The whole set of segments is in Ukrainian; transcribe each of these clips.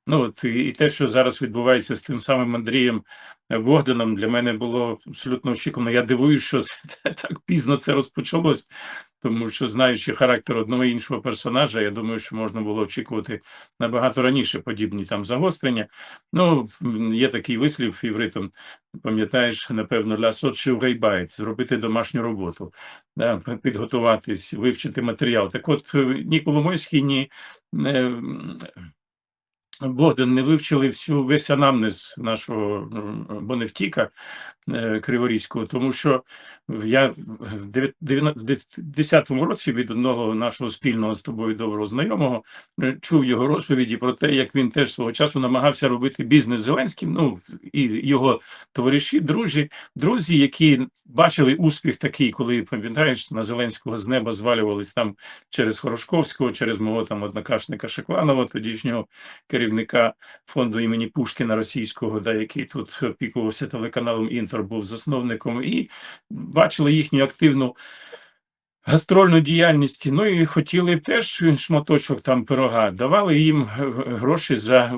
Ну, от і те, що зараз відбувається з тим самим Андрієм Богданом, для мене було абсолютно очікувано. Я дивуюсь, що так пізно це розпочалось, тому що, знаючи характер одного і іншого персонажа, я думаю, що можна було очікувати набагато раніше подібні там загострення. Ну, є такий вислів івритом, пам'ятаєш, напевно, «ля сот шиурей-байт» – зробити домашню роботу, да, підготуватись, вивчити матеріал. Так от, ні Коломойський, ні Богдан не вивчили весь анамнез нашого Боневтіка Криворізького, тому що я в 10-му році від одного нашого спільного з тобою доброго знайомого чув його розповіді про те, як він теж свого часу намагався робити бізнес з Зеленським, ну, і його товариші, друзі, які бачили успіх такий, коли, пам'ятаєш, на Зеленського з неба звалювались там через Хорошковського, через мого там однокашника Шекланова, тодішнього керівника фонду імені Пушкіна російського, да, який тут опікувався телеканалом «Інтер», був засновником, і бачили їхню активну гастрольну діяльність, ну і хотіли теж шматочок там пирога, давали їм гроші за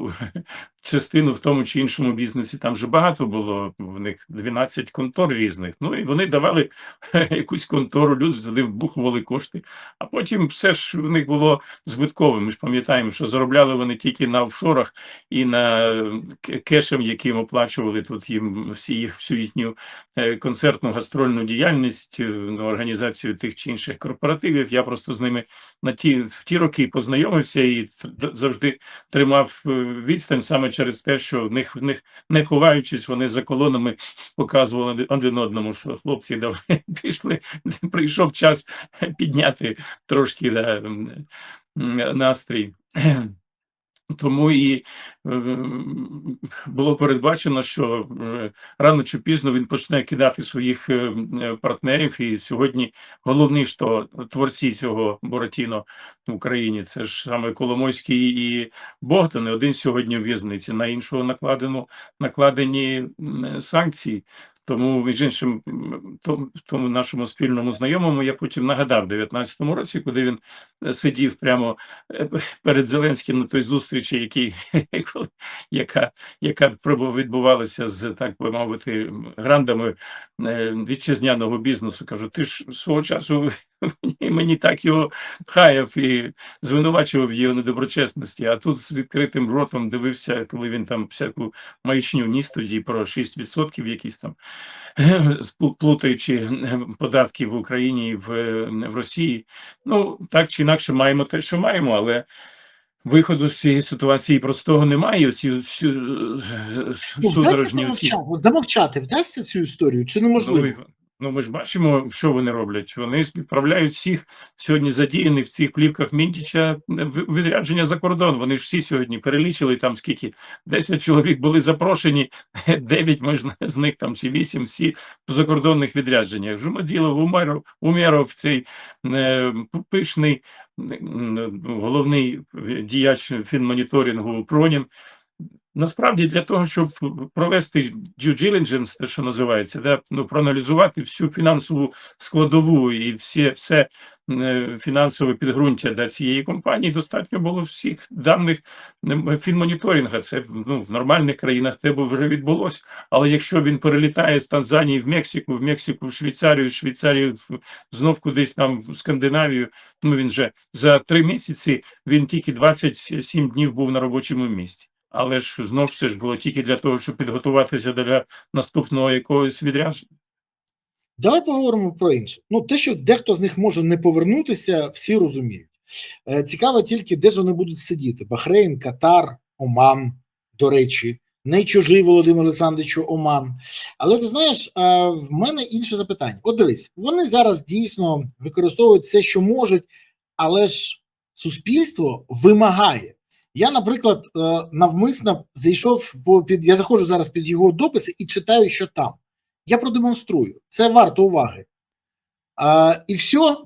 частину в тому чи іншому бізнесі. Там же багато було, в них 12 контор різних, ну і вони давали якусь контору, люди туди вбухували кошти, а потім все ж в них було збитковим. Ми ж пам'ятаємо, що заробляли вони тільки на офшорах і на кешем, яким оплачували тут їм всю їхню концертну гастрольну діяльність, організацію тих чи інших корпоративів. Я просто з ними в ті роки познайомився і завжди тримав відстань саме через те, що в них не ховаючись, вони за колонами показували один одному, що хлопці, давай пішли, прийшов час підняти трошки настрій. Тому і було передбачено, що рано чи пізно він почне кидати своїх партнерів. І сьогодні головні ж то творці цього Буратіно в Україні, це ж саме Коломойський і Богдан. Один сьогодні в в'язниці, на іншого накладені санкції. Тому, між іншим, тому нашому спільному знайомому я потім нагадав в 19-му році, куди він сидів прямо перед Зеленським на той зустрічі, яка відбувалася з, так би мовити, грандами вітчизняного бізнесу. Кажу, ти ж свого часу мені так його хаяв і звинувачував в його недоброчесності, а тут з відкритим ротом дивився, коли він там всяку маячню ніс тоді про 6% якісь там, плутаючи податки в Україні і в Росії. Ну, так чи інакше маємо те, що маємо, але виходу з цієї ситуації простого немає. Оці судорожні оці... Замовчати вдасться цю історію чи неможливо? Ну, ми ж бачимо, що вони роблять. Вони відправляють всіх сьогодні задіяних в цих плівках Мінтіча відрядження за кордон. Вони ж всі сьогодні перелічили там скільки, 10 чоловік були запрошені, 9, можна з них там чи 8, всі по закордонних відрядженнях. Жумаділов, Умєров, цей пишний головний діяч фінмоніторингу Пронін. Насправді для того, щоб провести due diligence, що називається, проаналізувати всю фінансову складову і все фінансове підґрунтя цієї компанії, достатньо було всіх даних фінмоніторинга. Це в нормальних країнах те вже відбулося. Але якщо він перелітає з Танзанії в Мексику в Швейцарію, з Швейцарії знов кудись там в Скандинавію, він же за 3 місяці, він тільки 27 днів був на робочому місці. Але ж знову ж це ж було тільки для того, щоб підготуватися для наступного якогось відрядження. Давай поговоримо про інше. Ну, те, що дехто з них може не повернутися, всі розуміють. Цікаво тільки, де ж вони будуть сидіти. Бахрейн, Катар, Оман, до речі, не чужий Володимир Олександровичу Оман. Але ти знаєш, в мене інше запитання. От дивись, вони зараз дійсно використовують все, що можуть, але ж суспільство вимагає. Я, наприклад, навмисно зайшов, я заходжу зараз під його дописи і читаю, що там. Я продемонструю. Це варто уваги. І все.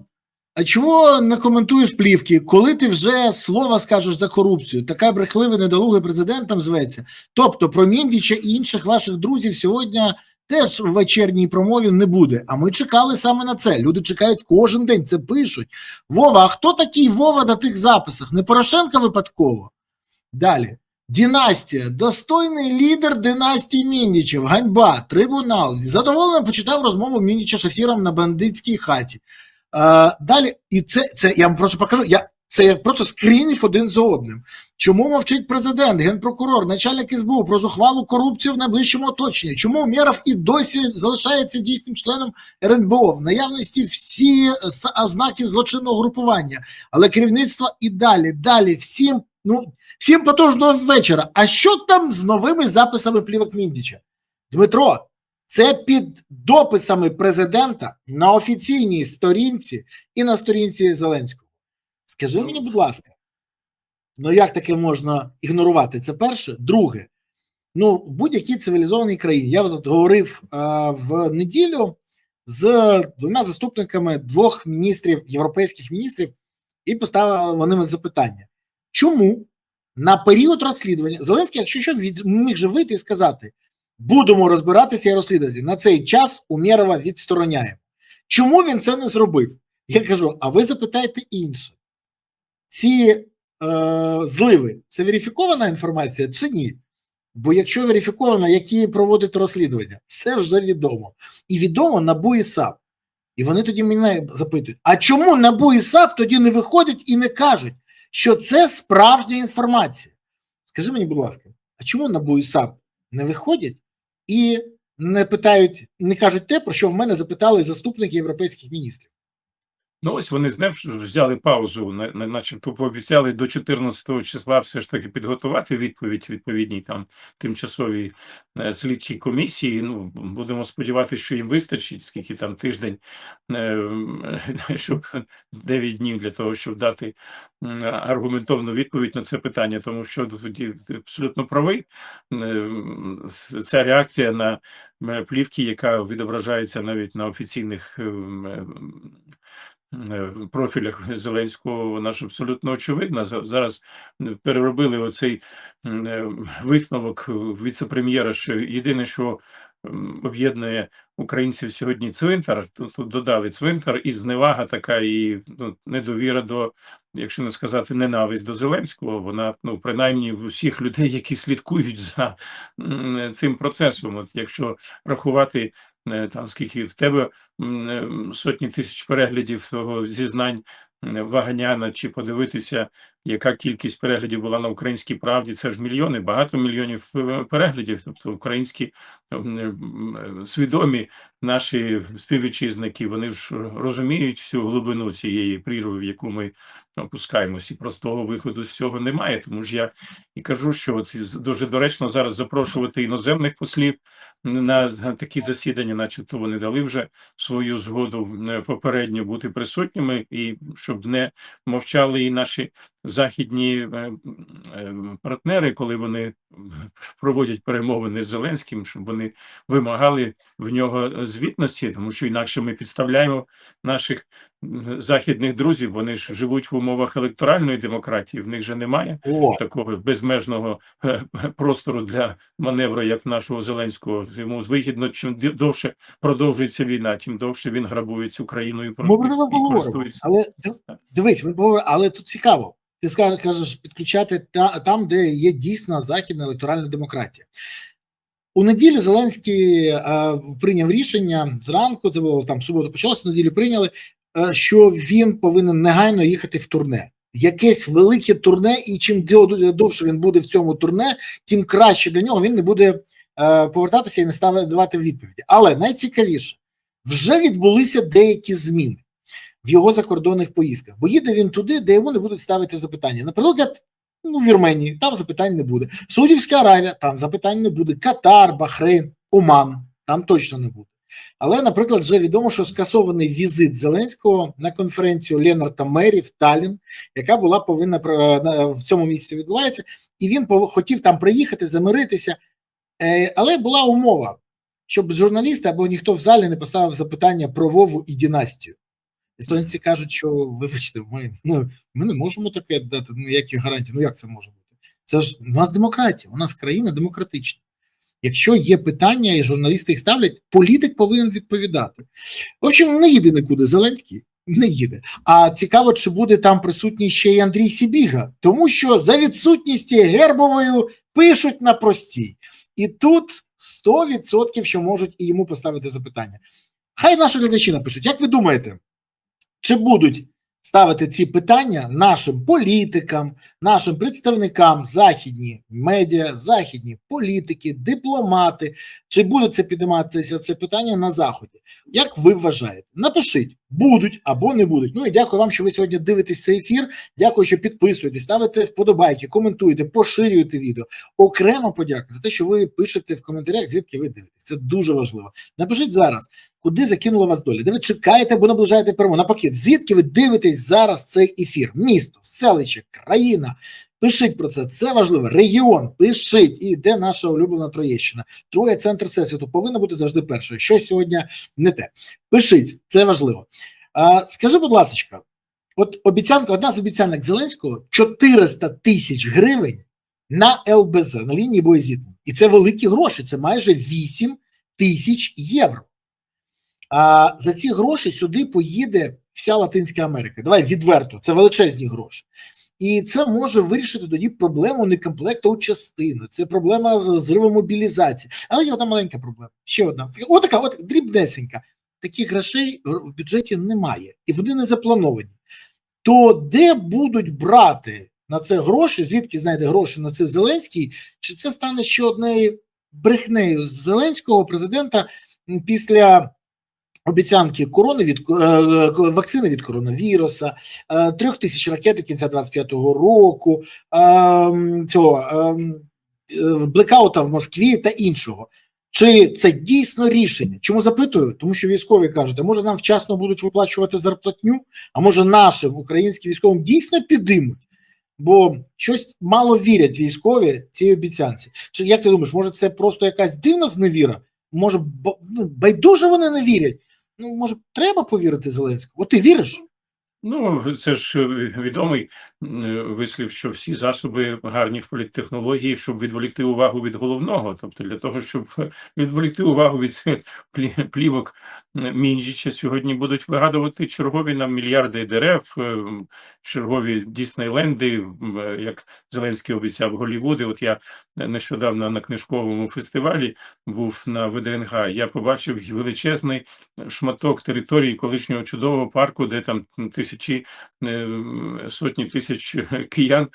А чого не коментуєш плівки? Коли ти вже слово скажеш за корупцію? Така брехлива, недолугий президентом зветься. Тобто про Міндіча і інших ваших друзів сьогодні теж в вечірній промові не буде. А ми чекали саме на це. Люди чекають кожен день, це пишуть. Вова, а хто такий Вова на тих записах? Не Порошенко випадково? Далі. Династія, достойний лідер династії Міндічів, ганьба, трибунал. Задоволено почитав розмову Міндіча з Шафіром на бандитській хаті. Далі, і це я вам просто покажу, це я просто скрінів один за одним. Чому мовчить президент, генпрокурор, начальник СБУ про зухвалу корупцію в найближчому оточенні? Чому Умєров і досі залишається дійсним членом РНБО? В наявності всі ознаки злочинного групування, але керівництво і далі, всім потужного вечора. А що там з новими записами плівок Міндіча? Дмитро, це під дописами президента на офіційній сторінці і на сторінці Зеленського. Скажи мені, будь ласка, як таке можна ігнорувати? Це перше. Друге, в будь-якій цивілізованій країні. Я говорив в неділю з двома заступниками двох міністрів, європейських міністрів, і поставили вони запитання. Чому на період розслідування Зеленський, якщо що, міг же вийти і сказати: будемо розбиратися і розслідувати. На цей час Умєрова відстороняємо. Чому він це не зробив? Я кажу, а ви запитайте інше. Ці зливи – це верифікована інформація чи ні? Бо якщо верифікована, які проводять розслідування, все вже відомо. І відомо НАБУ і САП. І вони тоді мене запитують, а чому НАБУ і САП тоді не виходять і не кажуть, що це справжня інформація? Скажи мені, будь ласка, а чому НАБУ і САП не виходять і не питають, не кажуть те, про що в мене запитали заступники європейських міністрів? Ось вони взяли паузу, начебто пообіцяли до 14 числа все ж таки підготувати відповідь відповідній там тимчасовій слідчій комісії. Будемо сподіватися, що їм вистачить, скільки там тиждень, щоб 9 днів для того, щоб дати аргументовну відповідь на це питання, тому що тоді абсолютно правий. Ця реакція на плівки, яка відображається навіть на офіційних в профілях Зеленського, вона ж абсолютно очевидна. Зараз переробили оцей висновок віце-прем'єра, що єдине, що об'єднує українців сьогодні, цвинтар, тут додали цвинтар, і зневага така, і недовіра до, якщо не сказати, ненависть до Зеленського, вона, принаймні, в усіх людей, які слідкують за цим процесом. От якщо рахувати, там скільки в тебе сотні тисяч переглядів того зізнань Ваганяна, чи подивитися, яка кількість переглядів була на Українській правді, це ж мільйони, багато мільйонів переглядів, тобто українські свідомі наші співвітчизники, вони ж розуміють всю глибину цієї прірви, в яку ми опускаємось, і простого виходу з цього немає. Тому ж я і кажу, що от дуже доречно зараз запрошувати іноземних послів на такі засідання, начебто вони дали вже свою згоду попередньо бути присутніми, і щоб не мовчали і наші західні партнери, коли вони проводять перемовини з Зеленським, щоб вони вимагали в нього звітності, тому що інакше ми підставляємо наших західних друзів, вони ж живуть в умовах електоральної демократії, в них же немає такого безмежного простору для маневру, як в нашого Зеленського. Йому вигідно, чим довше продовжується війна, тим довше він грабує цю країну і користується. Але дивись, але тут цікаво. Ти кажеш підключати там, де є дійсна західна електоральна демократія. У неділю Зеленський прийняв рішення зранку, це було там суботу почалося, в неділю прийняли, що він повинен негайно їхати в турне. Якесь велике турне, і чим довше він буде в цьому турне, тим краще для нього, він не буде повертатися і не давати відповіді. Але найцікавіше, вже відбулися деякі зміни в його закордонних поїздках. Бо їде він туди, де йому не будуть ставити запитання. Наприклад, в Вірменії, там запитань не буде. Саудівська Аравія, там запитань не буде. Катар, Бахрейн, Оман, там точно не буде. Але, наприклад, вже відомо, що скасований візит Зеленського на конференцію Ленарта Мері в Таллін, яка була повинна в цьому місці відбувається, і він хотів там приїхати, замиритися. Але була умова, щоб журналісти або ніхто в залі не поставив запитання про Вову і династію. Естонці кажуть, що, вибачте, ми не можемо таке дати ніякі гарантії. Як це може бути? Це ж у нас демократія, у нас країна демократична. Якщо є питання і журналісти їх ставлять, політик повинен відповідати. В общем, не їде нікуди Зеленський. не їде. А цікаво, чи буде там присутній ще й Андрій Сибіга, тому що за відсутністю Гербовою пишуть на простій. І тут 100% що можуть і йому поставити запитання. Хай наші глядачі напишуть, як ви думаєте, чи будуть ставити ці питання нашим політикам, нашим представникам, західні медіа, західні політики, дипломати, чи буде це підніматися це питання на Заході? Як ви вважаєте? Напишіть, будуть або не будуть. Ну і дякую вам, що ви сьогодні дивитесь цей ефір. Дякую, що підписуєтесь, ставите вподобайки, коментуєте, поширюєте відео. Окремо подяка за те, що ви пишете в коментарях, звідки ви дивитесь. Це дуже важливо. Напишіть зараз, куди закинула вас доля, де ви чекаєте або наближаєте перемогу. Навпаки, звідки ви дивитесь зараз цей ефір? Місто, селище, країна. Пишіть про це, це важливо. Регіон, пишіть. І де наша улюблена Троєщина? Троє, центр всесвіту, повинна бути завжди першою. Що сьогодні не те. Пишіть, це важливо. Скажи, будь ласка, от обіцянка, одна з обіцянок Зеленського – 400 тисяч гривень на ЛБЗ, на лінії боєзіткнення. І це великі гроші, це майже 8 тисяч євро. А за ці гроші сюди поїде вся Латинська Америка. Давай відверто, це величезні гроші. І це може вирішити тоді проблему некомплекту у частину. Це проблема зриву мобілізації. Але є одна маленька проблема. Ще одна. Отака дрібнесенька. Таких грошей в бюджеті немає. І вони не заплановані. То де будуть брати на це гроші, звідки знайде гроші на це Зеленський, чи це стане ще однією брехнею з Зеленського президента після обіцянки вакцини від коронавіруса, 3000 ракет до кінця 25-го року, блекаута в Москві та іншого. Чи це дійсно рішення? Чому запитую? Тому що військові кажуть, а може нам вчасно будуть виплачувати зарплатню, а може нашим українським військовим дійсно підіймуть? Бо щось мало вірять військові цій обіцянці. Чи як ти думаєш, може це просто якась дивна зневіра? Може байдуже вони не вірять? Ну, може, треба повірити Зеленському? От ти віриш? Ну, це ж відомий вислів, що всі засоби гарні в політтехнології, щоб відволікти увагу від головного. Тобто для того, щоб відволікти увагу від плівок Мінджіча, сьогодні будуть вигадувати чергові нам мільярди дерев, чергові Діснейленди, як Зеленський обіцяв, Голлівуди. От я нещодавно на книжковому фестивалі був на ВДНГ, я побачив величезний шматок території колишнього чудового парку, де там сотні тисяч киян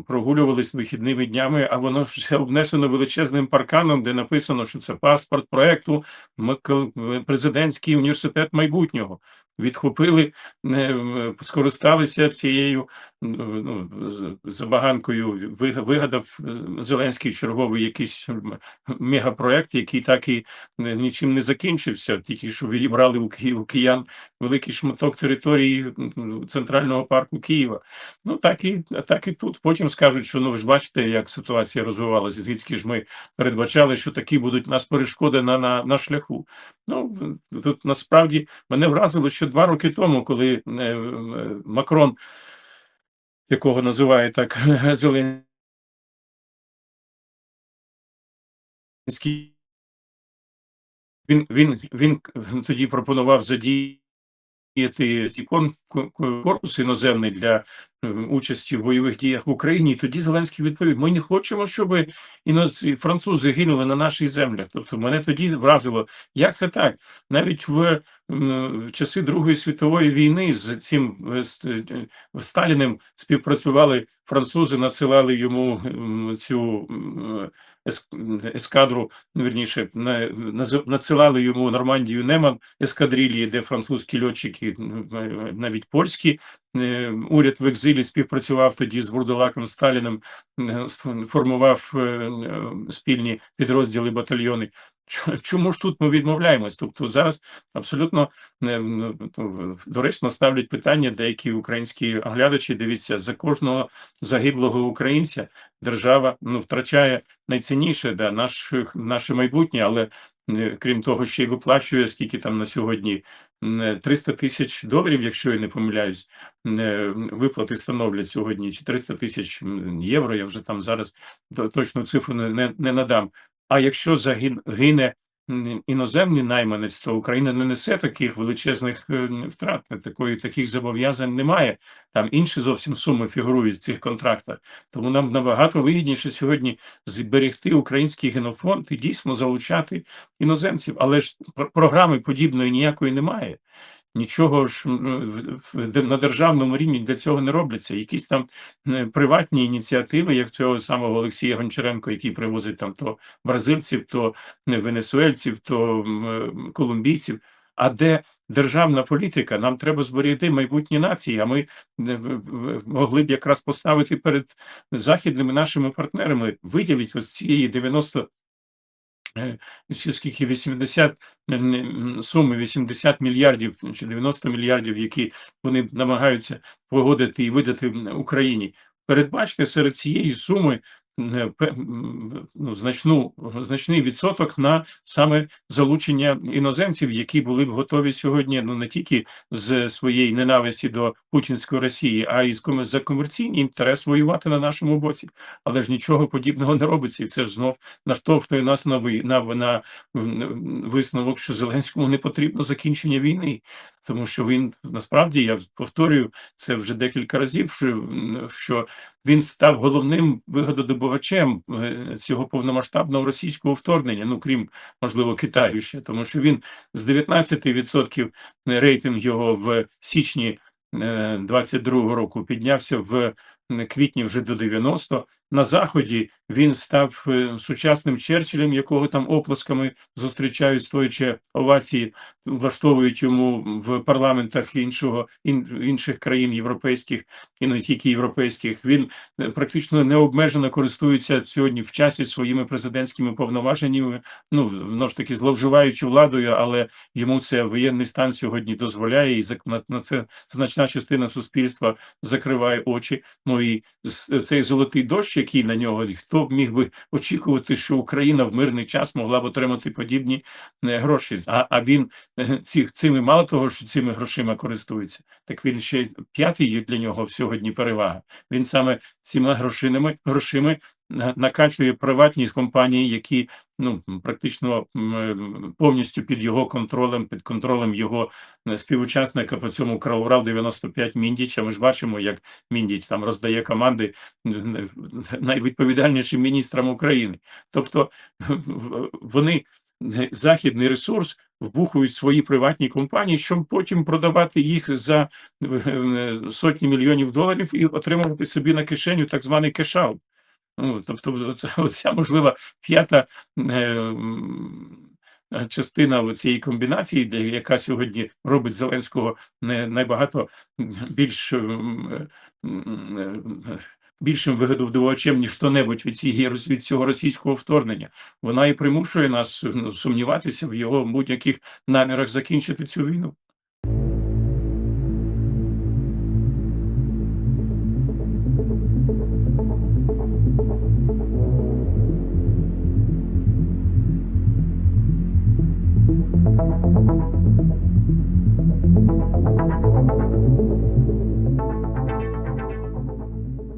прогулювались вихідними днями, а воно ж обнесено величезним парканом, де написано, що це паспорт проекту президентський університет майбутнього. Відхопили, скористалися цією забаганкою, вигадав Зеленський черговий якийсь мегапроект, який так і нічим не закінчився, тільки що відібрали у киян великий шматок території центрального парку Києва. Ну так і тут. Потім скажуть, що ви ж бачите, як ситуація розвивалася, звідки ж ми передбачали, що такі будуть нас перешкоди на шляху. Ну тут насправді мене вразило, що 2 роки тому, коли Макрон, якого називає так Зеленський, він тоді пропонував задіяти ці корпус іноземний для участі в бойових діях в Україні. І тоді Зеленський відповів: ми не хочемо, щоб французи гинули на наших землях. Тобто мене тоді вразило, як це так? Навіть в часи Другої світової війни з цим Сталіним співпрацювали французи, надсилали йому цю ескадру, вірніше, надсилали йому Нормандію Неман ескадрилії, де французькі льотчики, навіть польські, уряд в екзилі співпрацював тоді з Вурдалаком Сталіним, формував спільні підрозділи, батальйони. Чому ж тут ми відмовляємось? Тобто зараз абсолютно доречно ставлять питання деякі українські оглядачі. Дивіться, за кожного загиблого українця держава втрачає найцінніше, наше майбутнє, але крім того, ще й виплачує, скільки там на сьогодні, $300 тисяч, якщо я не помиляюсь, виплати становлять сьогодні, чи 300 тисяч євро, я вже там зараз точну цифру не надам. А якщо гине іноземний найманець, то Україна не несе таких величезних втрат, таких зобов'язань немає. Там інші зовсім суми фігурують в цих контрактах. Тому нам набагато вигідніше сьогодні зберегти український генофонд і дійсно залучати іноземців. Але ж програми подібної ніякої немає. Нічого ж на державному рівні для цього не робляться. Якісь там приватні ініціативи, як цього самого Олексія Гончаренко, який привозить там то бразильців, то венесуельців, то колумбійців. А де державна політика? Нам треба зберегти майбутні нації, а ми могли б якраз поставити перед західними нашими партнерами, виділити ось цієї 90 скільки 80 суми 80 мільярдів чи 90 мільярдів, які вони намагаються погодити і видати Україні. Передбачте серед цієї суми значний відсоток на саме залучення іноземців, які були б готові сьогодні не тільки з своєї ненависті до путінської Росії, а й за комерційний інтерес воювати на нашому боці. Але ж нічого подібного не робиться, і це ж знов наштовхує нас на висновок, що Зеленському не потрібно закінчення війни, тому що він насправді, я повторюю це вже декілька разів, що він став головним вигододобувачем цього повномасштабного російського вторгнення, крім, можливо, Китаю ще, тому що він з 19% рейтинг його в січні 22-го року піднявся в квітні вже до 90. На Заході він став сучасним Черчиллем, якого там оплесками зустрічають, стоячи овації, влаштовують йому в парламентах інших країн європейських, і не тільки європейських. Він практично необмежено користується сьогодні в часі своїми президентськими повноваженнями, знову ж таки, зловживаючи владою, але йому це воєнний стан сьогодні дозволяє, і на це значна частина суспільства закриває очі. І цей золотий дощ, який на нього, хто б міг би очікувати, що Україна в мирний час могла б отримати подібні гроші. А він цими, мало того, що цими грошима користується, так він ще п'ятий для нього сьогодні перевага. Він саме цими грошима накачує приватні компанії, які практично повністю під його контролем, під контролем його співучасника по цьому Урал-95 Міндіча. Ми ж бачимо, як Міндіч там роздає команди найвідповідальнішим міністрам України. Тобто вони західний ресурс вбухують свої приватні компанії, щоб потім продавати їх за сотні мільйонів доларів і отримувати собі на кишеню так званий кеш-аут. Тобто оця, можливо, п'ята частина цієї комбінації, яка сьогодні робить Зеленського набагато більшим вигодовувачем, ніж хто-небудь від цього російського вторгнення. Вона і примушує нас сумніватися в його будь-яких намірах закінчити цю війну.